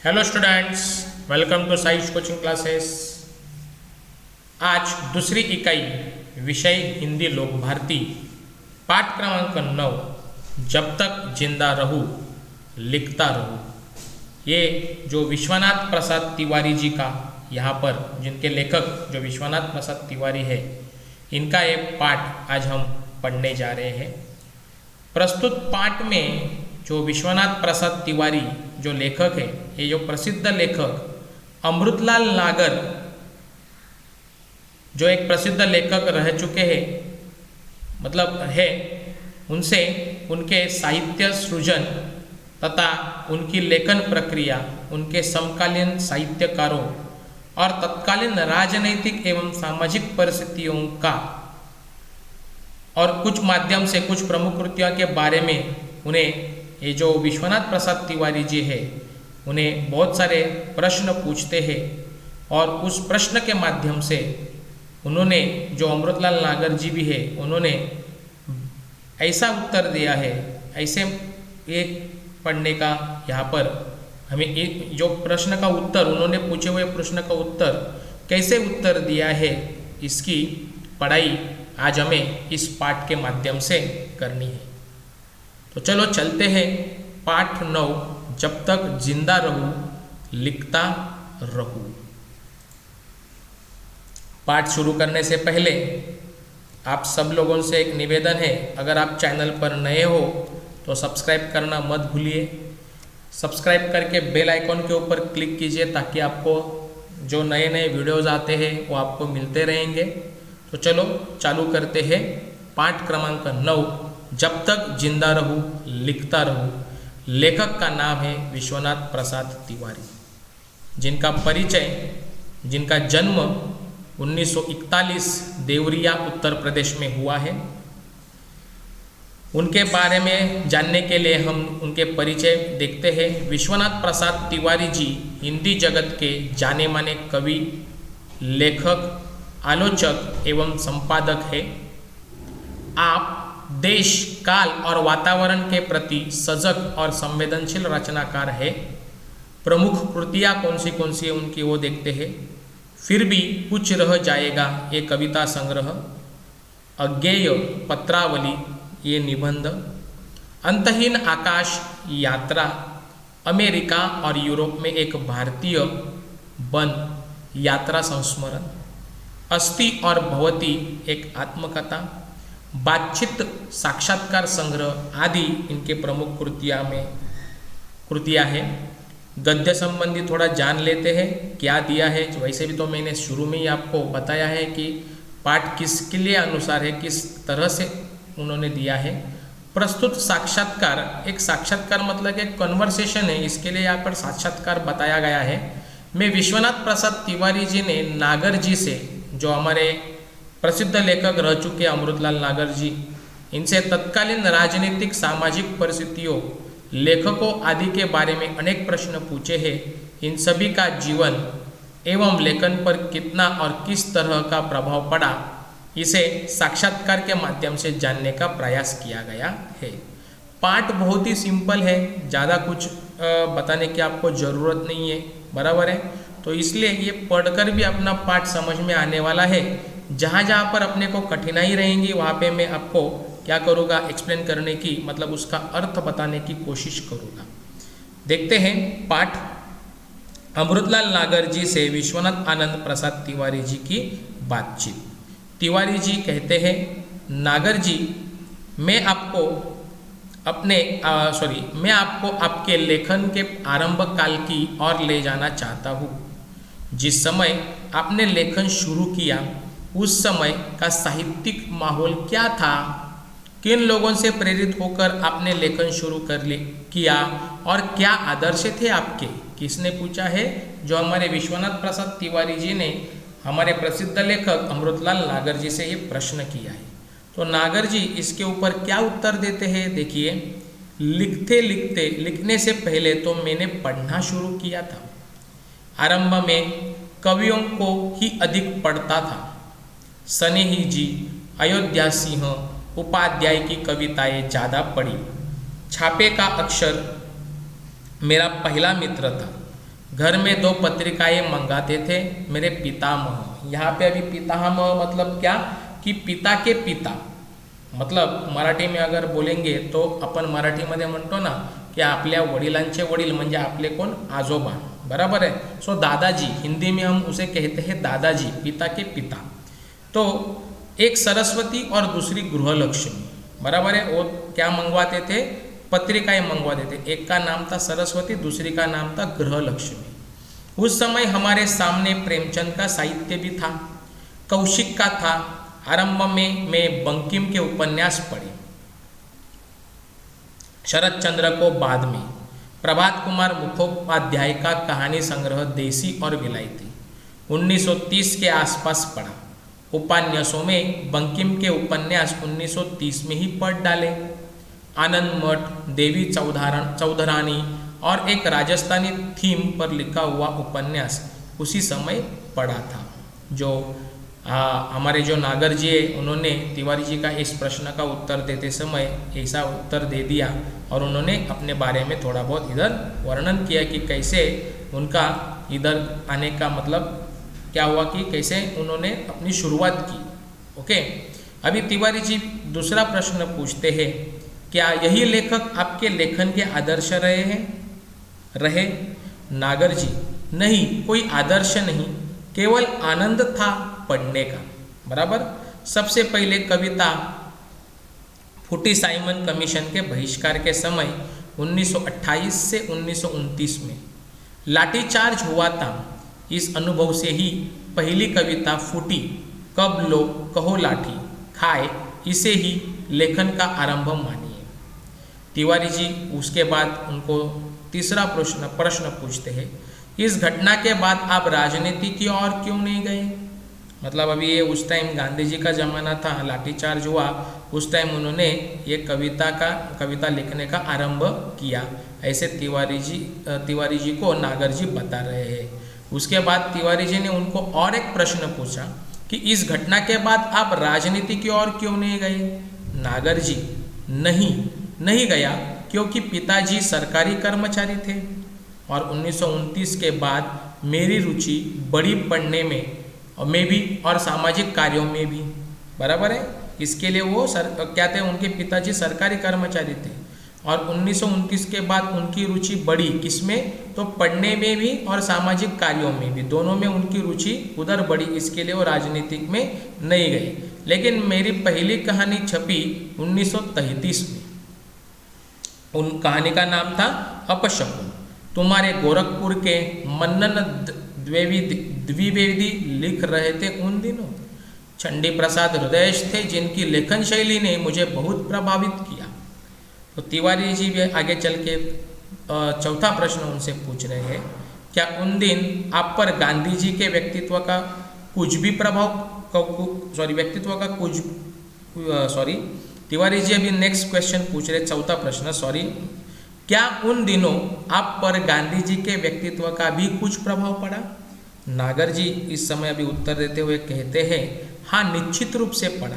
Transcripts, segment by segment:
Hello students, welcome to science coaching classes. आज दूसरी इकाई विषय हिंदी लोक भारती पाठ क्रमांक 9 जब तक जिंदा रहूं लिखता रहूं। ये जो विश्वनाथ प्रसाद तिवारी जी का यहाँ पर जिनके लेखक जो विश्वनाथ प्रसाद तिवारी है, इनका ये पाठ आज हम पढ़ने जा रहे हैं। प्रस्तुत पाठ में जो विश्वनाथ प्रसाद तिवारी जो लेखक है, ये जो प्रसिद्ध लेखक अमृतलाल नागर जो एक प्रसिद्ध लेखक रह चुके हैं, मतलब है, उनसे उनके साहित्य सृजन तथा उनकी लेखन प्रक्रिया, उनके समकालीन साहित्यकारों और तत्कालीन राजनैतिक एवं सामाजिक परिस्थितियों का और कुछ माध्यम से कुछ प्रमुख कृतियों के बारे में उन्हें ये जो विश्वनाथ प्रसाद तिवारी जी है, उन्हें बहुत सारे प्रश्न पूछते हैं और उस प्रश्न के माध्यम से उन्होंने जो अमृतलाल नागर जी भी है, उन्होंने ऐसा उत्तर दिया है। ऐसे एक पढ़ने का यहाँ पर हमें एक जो प्रश्न का उत्तर उन्होंने पूछे हुए प्रश्न का उत्तर कैसे उत्तर दिया है, इसकी पढ़ाई आज हमें इस पाठ के माध्यम से करनी है। तो चलो चलते हैं पाठ 9 जब तक जिंदा रहूं लिखता रहूं। पाठ शुरू करने से पहले आप सब लोगों से एक निवेदन है, अगर आप चैनल पर नए हो तो सब्सक्राइब करना मत भूलिए। सब्सक्राइब करके बेल आइकॉन के ऊपर क्लिक कीजिए ताकि आपको जो नए नए वीडियोज़ आते हैं वो आपको मिलते रहेंगे। तो चलो चालू करते हैं पाठ क्रमांक 9 जब तक जिंदा रहूं लिखता रहूं। लेखक का नाम है विश्वनाथ प्रसाद तिवारी, जिनका परिचय, जिनका जन्म 1941 देवरिया उत्तर प्रदेश में हुआ है। उनके बारे में जानने के लिए हम उनके परिचय देखते हैं। विश्वनाथ प्रसाद तिवारी जी हिंदी जगत के जाने माने कवि, लेखक, आलोचक एवं संपादक है। आप देश, काल और वातावरण के प्रति सजग और संवेदनशील रचनाकार है। प्रमुख कृतियाँ कौन सी है उनकी वो देखते हैं। फिर भी कुछ रह जाएगा ये कविता संग्रह, अज्ञेय पत्रावली ये निबंध, अंतहीन आकाश यात्रा, अमेरिका और यूरोप में एक भारतीय वन यात्रा संस्मरण, अस्थि और भवती एक आत्मकथा, बातचीत साक्षात्कार संग्रह आदि इनके प्रमुख कृतियाँ हैं। गद्य संबंधी थोड़ा जान लेते हैं क्या दिया है। वैसे भी तो मैंने शुरू में ही आपको बताया है कि पाठ किसके लिए अनुसार है, किस तरह से उन्होंने दिया है। प्रस्तुत साक्षात्कार, एक साक्षात्कार मतलब एक कन्वर्सेशन है, इसके लिए यहाँ पर साक्षात्कार बताया गया है। मैं विश्वनाथ प्रसाद तिवारी जी ने नागर जी से, जो हमारे प्रसिद्ध लेखक रह चुके अमृतलाल नागर जी, इनसे तत्कालीन राजनीतिक सामाजिक परिस्थितियों, लेखकों आदि के बारे में अनेक प्रश्न पूछे हैं। इन सभी का जीवन एवं लेखन पर कितना और किस तरह का प्रभाव पड़ा, इसे साक्षात्कार के माध्यम से जानने का प्रयास किया गया है। पाठ बहुत ही सिंपल है, ज़्यादा कुछ बताने की आपको ज़रूरत नहीं है, बराबर है। तो इसलिए ये पढ़कर भी अपना पाठ समझ में आने वाला है। जहाँ जहाँ पर अपने को कठिनाई रहेंगी वहाँ पे मैं आपको क्या करूँगा, एक्सप्लेन करने की, मतलब उसका अर्थ बताने की कोशिश करूँगा। देखते हैं पाठ। अमृतलाल नागर जी से विश्वनाथ आनंद प्रसाद तिवारी जी की बातचीत। तिवारी जी कहते हैं, नागर जी, मैं आपको आपके लेखन के आरंभ काल की ओर ले जाना चाहता हूँ। जिस समय आपने लेखन शुरू किया उस समय का साहित्यिक माहौल क्या था, किन लोगों से प्रेरित होकर आपने लेखन शुरू किया और क्या आदर्श थे आपके। किसने पूछा है? जो हमारे विश्वनाथ प्रसाद तिवारी जी ने हमारे प्रसिद्ध लेखक अमृतलाल नागर जी से ये प्रश्न किया है। तो नागर जी इसके ऊपर क्या उत्तर देते हैं, देखिए। लिखने से पहले तो मैंने पढ़ना शुरू किया था। आरंभ में कवियों को ही अधिक पढ़ता था। स्नेही जी, अयोध्या सिंह, उपाध्याय की कविताएं ज़्यादा पढ़ी। छापे का अक्षर मेरा पहला मित्र था। घर में 2 पत्रिकाएं मंगाते थे मेरे पितामह। यहाँ पे अभी पितामह मतलब क्या कि पिता के पिता, मतलब मराठी में अगर बोलेंगे तो आपण मराठीमध्ये म्हणतो ना की आपल्या वडिलांचे वडील म्हणजे आपले कोण, आजोबा, बराबर है। सो दादाजी, हिंदी में हम उसे कहते हैं दादाजी, पिता के पिता। तो एक सरस्वती और दूसरी गृहलक्ष्मी, बराबर है। वो क्या मंगवाते थे, पत्रिकाएं मंगवाते थे। एक का नाम था सरस्वती, दूसरी का नाम था गृहलक्ष्मी। उस समय हमारे सामने प्रेमचंद का साहित्य भी था, कौशिक का था। आरंभ में मैं बंकिम के उपन्यास पढ़े, शरद चंद्र को बाद में, प्रभात कुमार मुखोपाध्याय का कहानी संग्रह देसी और विलायती 1930 के आसपास पढ़ा। उपन्यासों में बंकिम के उपन्यास 1930 में ही पढ़ डाले। आनंद मठ, देवी चौधरानी और एक राजस्थानी थीम पर लिखा हुआ उपन्यास उसी समय पढ़ा था। जो हमारे जो नागर जी है उन्होंने तिवारी जी का इस प्रश्न का उत्तर देते समय ऐसा उत्तर दे दिया और उन्होंने अपने बारे में थोड़ा बहुत इधर वर्णन किया कि कैसे उनका इधर आने का मतलब क्या हुआ, कि कैसे उन्होंने अपनी शुरुआत की। ओके, अभी तिवारी जी दूसरा प्रश्न पूछते हैं, क्या यही लेखक आपके लेखन के आदर्श रहे? नागर जी, नहीं, कोई आदर्श नहीं, केवल आनंद था पढ़ने का, बराबर। सबसे पहले कविता फूटी साइमन कमीशन के बहिष्कार के समय 1928 से 1929 में लाठीचार्ज हुआ था। इस अनुभव से ही पहली कविता फूटी, कब लो कहो लाठी खाए, इसे ही लेखन का आरंभ मानिए। तिवारी जी उसके बाद उनको तीसरा प्रश्न पूछते हैं, इस घटना के बाद आप राजनीति की ओर क्यों नहीं गए? मतलब अभी ये उस टाइम गांधी जी का ज़माना था, लाठीचार्ज हुआ, उस टाइम उन्होंने ये कविता लिखने का आरंभ किया, ऐसे तिवारी जी को नागर जी बता रहे हैं। उसके बाद तिवारी जी ने उनको और एक प्रश्न पूछा कि इस घटना के बाद आप राजनीति की ओर क्यों नहीं गए? नागर जी, नहीं गया, क्योंकि पिताजी सरकारी कर्मचारी थे और 1929 के बाद मेरी रुचि बढ़ी पढ़ने में भी और सामाजिक कार्यों में भी, बराबर है। इसके लिए वो क्या थे, उनके पिताजी सरकारी कर्मचारी थे और 1929 के बाद उनकी रुचि बढ़ी किसमें, तो पढ़ने में भी और सामाजिक कार्यों में भी, दोनों में उनकी रुचि उधर बढ़ी। इसके लिए वो राजनीतिक में नहीं गए। लेकिन मेरी पहली कहानी छपी 1933 में। उन कहानी का नाम था अपशकुन। तुम्हारे गोरखपुर के मन्नन द्विवेदी लिख रहे थे उन दिनों। चंडी प्रसाद हृदयेश थे जिनकी लेखन शैली ने मुझे बहुत प्रभावित किया। तो तिवारी जी भी आगे चल के चौथा प्रश्न उनसे पूछ रहे हैं, क्या उन दिन आप पर गांधी जी के व्यक्तित्व का कुछ भी तिवारी जी अभी नेक्स्ट क्वेश्चन पूछ रहे, चौथा प्रश्न, क्या उन दिनों आप पर गांधी जी के व्यक्तित्व का भी कुछ प्रभाव पड़ा? नागर जी इस समय अभी उत्तर देते हुए कहते हैं, हाँ, निश्चित रूप से पड़ा।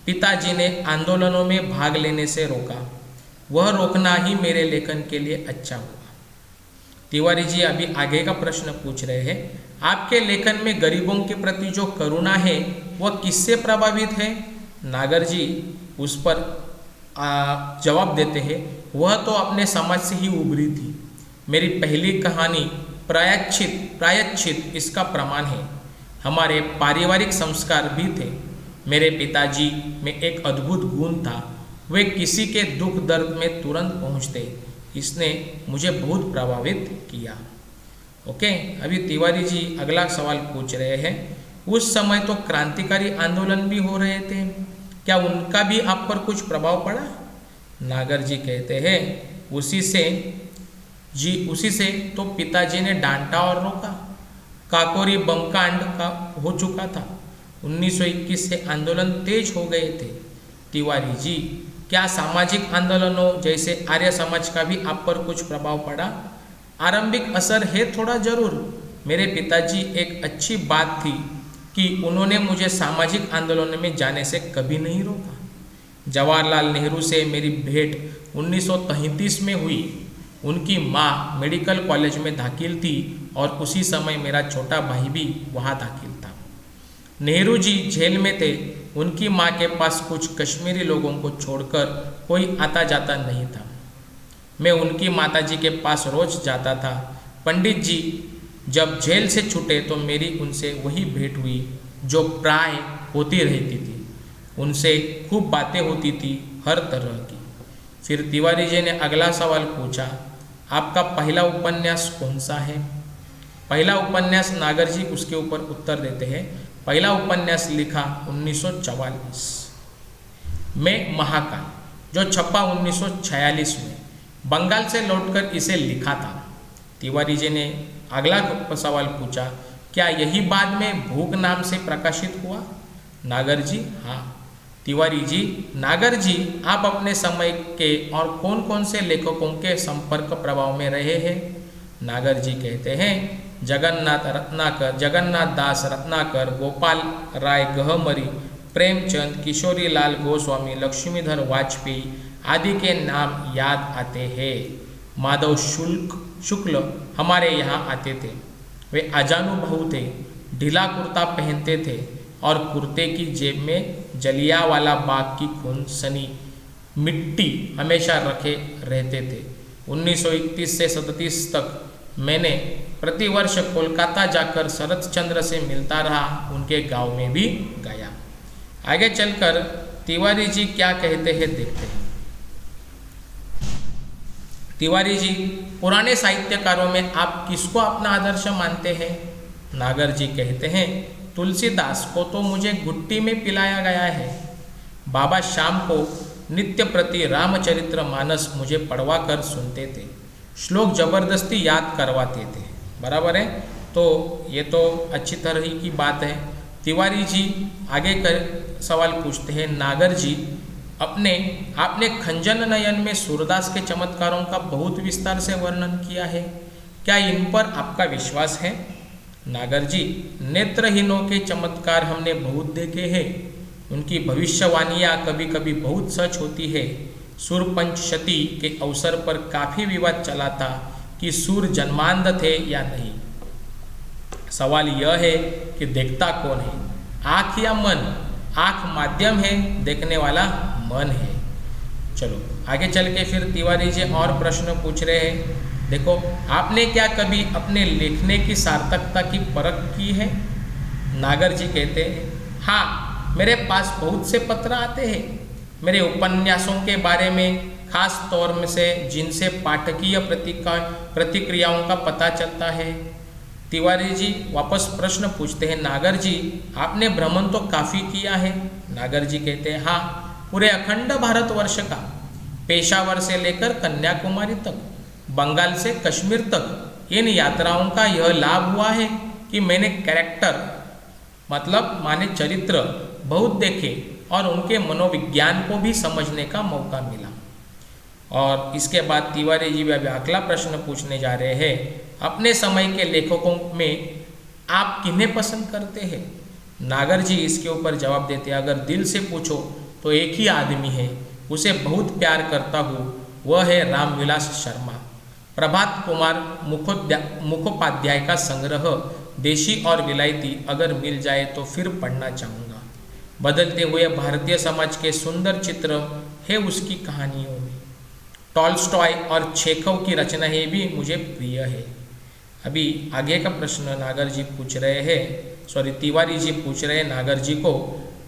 पिताजी ने आंदोलनों में भाग लेने से रोका, वह रोकना ही मेरे लेखन के लिए अच्छा हुआ। तिवारी जी अभी आगे का प्रश्न पूछ रहे हैं, आपके लेखन में गरीबों के प्रति जो करुणा है वह किससे प्रभावित है? नागर जी उस पर जवाब देते हैं, वह तो अपने समाज से ही उभरी थी। मेरी पहली कहानी प्रायश्चित इसका प्रमाण है। हमारे पारिवारिक संस्कार भी थे। मेरे पिताजी में एक अद्भुत गुण था, वे किसी के दुख दर्द में तुरंत पहुंचते। इसने मुझे बहुत प्रभावित किया। ओके, अभी तिवारी जी अगला सवाल पूछ रहे हैं, उस समय तो क्रांतिकारी आंदोलन भी हो रहे थे, क्या उनका भी आप पर कुछ प्रभाव पड़ा? नागर जी कहते हैं, उसी से तो पिताजी ने डांटा और रोका। काकोरी बम कांड का हो चुका था। 1921 से आंदोलन तेज हो गए थे। तिवारी जी, क्या सामाजिक आंदोलनों जैसे आर्य समाज का भी आप पर कुछ प्रभाव पड़ा? आरंभिक असर है थोड़ा जरूर। मेरे पिताजी एक अच्छी बात थी कि उन्होंने मुझे सामाजिक आंदोलन में जाने से कभी नहीं रोका। जवाहरलाल नेहरू से मेरी भेंट 1933 में हुई। उनकी माँ मेडिकल कॉलेज में दाखिल थी और उसी समय मेरा छोटा भाई भी वहाँ दाखिल था। नेहरू जी जेल में थे। उनकी माँ के पास कुछ कश्मीरी लोगों को छोड़कर कोई आता जाता नहीं था। मैं उनकी माताजी के पास रोज जाता था। पंडित जी जब जेल से छूटे तो मेरी उनसे वही भेंट हुई जो प्राय होती रहती थी। उनसे खूब बातें होती थी हर तरह की। फिर तिवारी जी ने अगला सवाल पूछा, आपका पहला उपन्यास कौन सा है? पहला उपन्यास नागर जी उसके ऊपर उत्तर देते हैं, पहला उपन्यास लिखा 1944 में महाकाल, जो छपा 1946 में। बंगाल से लौटकर इसे लिखा था। तिवारी जी ने अगला सवाल पूछा, क्या यही बाद में भूख नाम से प्रकाशित हुआ? नागर जी, हाँ। तिवारी जी, नागर जी आप अपने समय के और कौन कौन से लेखकों के संपर्क प्रभाव में रहे हैं? नागर जी कहते हैं, जगन्नाथ दास रत्नाकर, गोपाल राय गहमरी, प्रेमचंद, किशोरी लाल गोस्वामी, लक्ष्मीधर वाजपेयी आदि के नाम याद आते हैं। माधव शुक्ल हमारे यहाँ आते थे। वे अजानुभव थे, ढीला कुर्ता पहनते थे और कुर्ते की जेब में जलियांवाला बाग की खून सनी मिट्टी हमेशा रखे रहते थे। 1931 से 37 तक मैंने प्रतिवर्ष कोलकाता जाकर शरत चंद्र से मिलता रहा, उनके गांव में भी गया। आगे चलकर तिवारी जी क्या कहते हैं देखते हैं। तिवारी जी, पुराने साहित्यकारों में आप किसको अपना आदर्श मानते हैं? नागर जी कहते हैं, तुलसीदास को तो मुझे घुट्टी में पिलाया गया है। बाबा शाम को नित्य प्रति रामचरित्र मानस मुझे पढ़वा कर सुनते थे, श्लोक जबरदस्ती याद करवाते थे। बराबर है, तो ये तो अच्छी तरह की बात है। तिवारी जी आगे कर सवाल पूछते हैं, नागर जी आपने खंजन नयन में सूरदास के चमत्कारों का बहुत विस्तार से वर्णन किया है, क्या इन पर आपका विश्वास है? नागर जी, नेत्रहीनों के चमत्कार हमने बहुत देखे हैं, उनकी भविष्यवाणियाँ कभी कभी बहुत सच होती है। सूरपंचशती के अवसर पर काफ़ी विवाद चला था कि सूर जन्मांध थे या नहीं। सवाल यह है कि देखता कौन है, आँख या मन? आँख माध्यम है, देखने वाला मन है। चलो आगे चल के फिर तिवारी जी और प्रश्न पूछ रहे हैं। देखो, आपने क्या कभी अपने लिखने की सार्थकता की परख की है? नागर जी कहते हैं, हाँ, मेरे पास बहुत से पत्र आते हैं मेरे उपन्यासों के बारे में, खास तौर में से जिनसे पाठकीय प्रतिक्रियाओं का पता चलता है। तिवारी जी वापस प्रश्न पूछते हैं, नागर जी आपने भ्रमण तो काफ़ी किया है। नागर जी कहते हैं, हाँ, पूरे अखंड भारतवर्ष का, पेशावर से लेकर कन्याकुमारी तक, बंगाल से कश्मीर तक। इन यात्राओं का यह लाभ हुआ है कि मैंने कैरेक्टर मतलब माने चरित्र बहुत देखे और उनके मनोविज्ञान को भी समझने का मौका मिला। और इसके बाद तिवारी जी भी अगला प्रश्न पूछने जा रहे हैं, अपने समय के लेखकों में आप किन्हें पसंद करते हैं? नागर जी इसके ऊपर जवाब देते हैं, अगर दिल से पूछो तो एक ही आदमी है, उसे बहुत प्यार करता हूँ, वह है रामविलास शर्मा। प्रभात कुमार मुखोपाध्याय का संग्रह देशी और विलायती अगर मिल जाए तो फिर पढ़ना चाहूँगा। बदलते हुए भारतीय समाज के सुंदर चित्र है उसकी कहानियों में। टॉलस्टॉय और चेखव की रचनाएं भी मुझे प्रिय है। अभी आगे का प्रश्न नागर जी पूछ रहे हैं, तिवारी जी पूछ रहे हैं नागर जी को,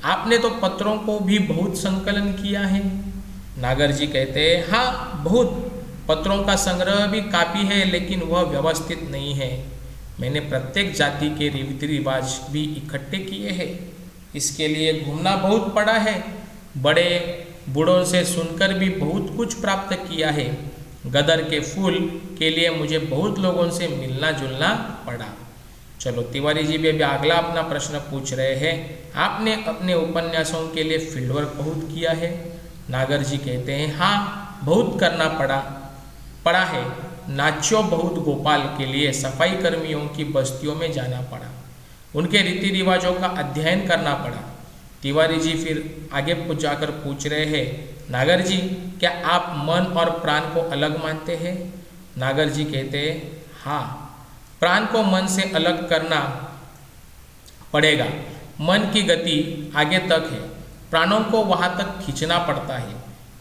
आपने तो पत्रों को भी बहुत संकलन किया है। नागर जी कहते हैं, हाँ, बहुत। पत्रों का संग्रह भी काफ़ी है, लेकिन वह व्यवस्थित नहीं है। मैंने प्रत्येक जाति के रीति रिवाज भी इकट्ठे किए हैं। इसके लिए घूमना बहुत पड़ा है, बड़े बूढ़ों से सुनकर भी बहुत कुछ प्राप्त किया है। गदर के फूल के लिए मुझे बहुत लोगों से मिलना जुलना पड़ा। चलो तिवारी जी भी अभी अगला अपना प्रश्न पूछ रहे हैं, आपने अपने उपन्यासों के लिए फील्ड वर्क बहुत किया है। नागर जी कहते हैं, हाँ, बहुत करना पड़ा है। नाच्यो बहुत गोपाल के लिए सफाई कर्मियों की बस्तियों में जाना पड़ा, उनके रीति रिवाजों का अध्ययन करना पड़ा। तिवारी जी फिर आगे जाकर पूछ रहे हैं, नागर जी क्या आप मन और प्राण को अलग मानते हैं? नागर जी कहते हैं हाँ, प्राण को मन से अलग करना पड़ेगा। मन की गति आगे तक है, प्राणों को वहाँ तक खींचना पड़ता है।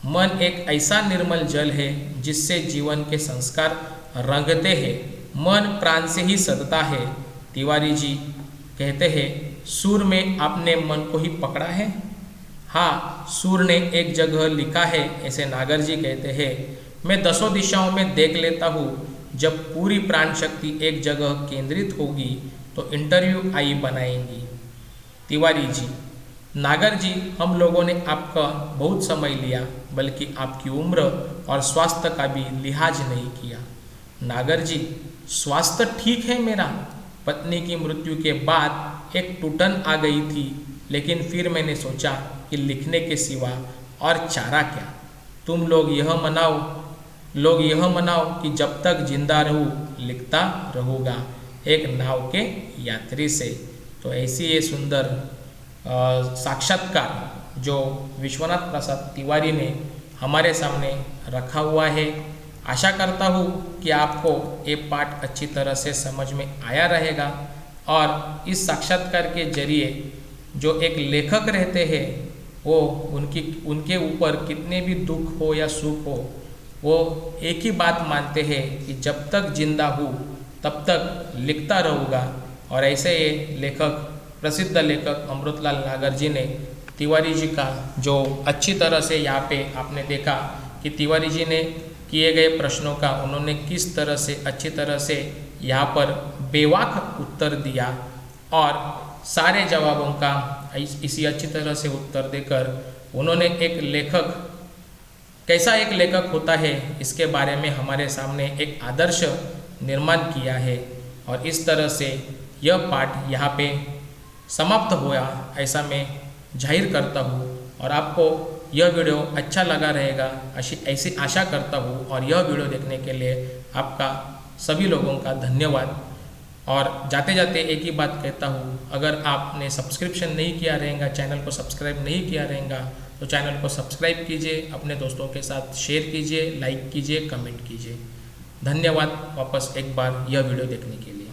मन एक ऐसा निर्मल जल है जिससे जीवन के संस्कार रंगते हैं। मन प्राण से ही सदता है। तिवारी जी कहते हैं सूर में आपने मन को ही पकड़ा है। हाँ, सूर ने एक जगह लिखा है, ऐसे नागर जी कहते हैं, मैं 10 दिशाओं में देख लेता हूँ, जब पूरी प्राण शक्ति एक जगह केंद्रित होगी तो इंटरव्यू आई बनाएंगी। तिवारी जी, नागर जी, हम लोगों ने आपका बहुत समय लिया, बल्कि आपकी उम्र और स्वास्थ्य का भी लिहाज नहीं किया। नागर जी, स्वास्थ्य ठीक है मेरा। पत्नी की मृत्यु के बाद एक टूटन आ गई थी, लेकिन फिर मैंने सोचा कि लिखने के सिवा और चारा क्या। तुम लोग यह मनाओ कि जब तक जिंदा रहूँ लिखता रहूँगा, एक नाव के यात्री से। तो ऐसी ये सुंदर साक्षात्कार जो विश्वनाथ प्रसाद तिवारी ने हमारे सामने रखा हुआ है। आशा करता हूँ कि आपको ये पाठ अच्छी तरह से समझ में आया रहेगा और इस साक्षात्कार के जरिए जो एक लेखक रहते हैं वो उनके ऊपर कितने भी दुख हो या सुख हो, वो एक ही बात मानते हैं कि जब तक जिंदा हूँ तब तक लिखता रहूँगा। और ऐसे ये लेखक, प्रसिद्ध लेखक अमृतलाल नागर जी ने तिवारी जी का जो अच्छी तरह से यहाँ पे आपने देखा कि तिवारी जी ने किए गए प्रश्नों का उन्होंने किस तरह से अच्छी तरह से यहाँ पर बेवाक उत्तर दिया और सारे जवाबों का इसी अच्छी तरह से उत्तर देकर उन्होंने एक लेखक कैसा एक लेखक होता है इसके बारे में हमारे सामने एक आदर्श निर्माण किया है। और इस तरह से यह पाठ यहाँ पे समाप्त हुआ ऐसा मैं जाहिर करता हूँ और आपको यह वीडियो अच्छा लगा रहेगा ऐसी आशा करता हूँ। और यह वीडियो देखने के लिए आपका सभी लोगों का धन्यवाद। और जाते जाते एक ही बात कहता हूँ, अगर आपने सब्सक्रिप्शन नहीं किया रहेगा, चैनल को सब्सक्राइब नहीं किया रहेगा, तो चैनल को सब्सक्राइब कीजिए, अपने दोस्तों के साथ शेयर कीजिए, लाइक कीजिए, कमेंट कीजिए। धन्यवाद वापस एक बार यह वीडियो देखने के लिए।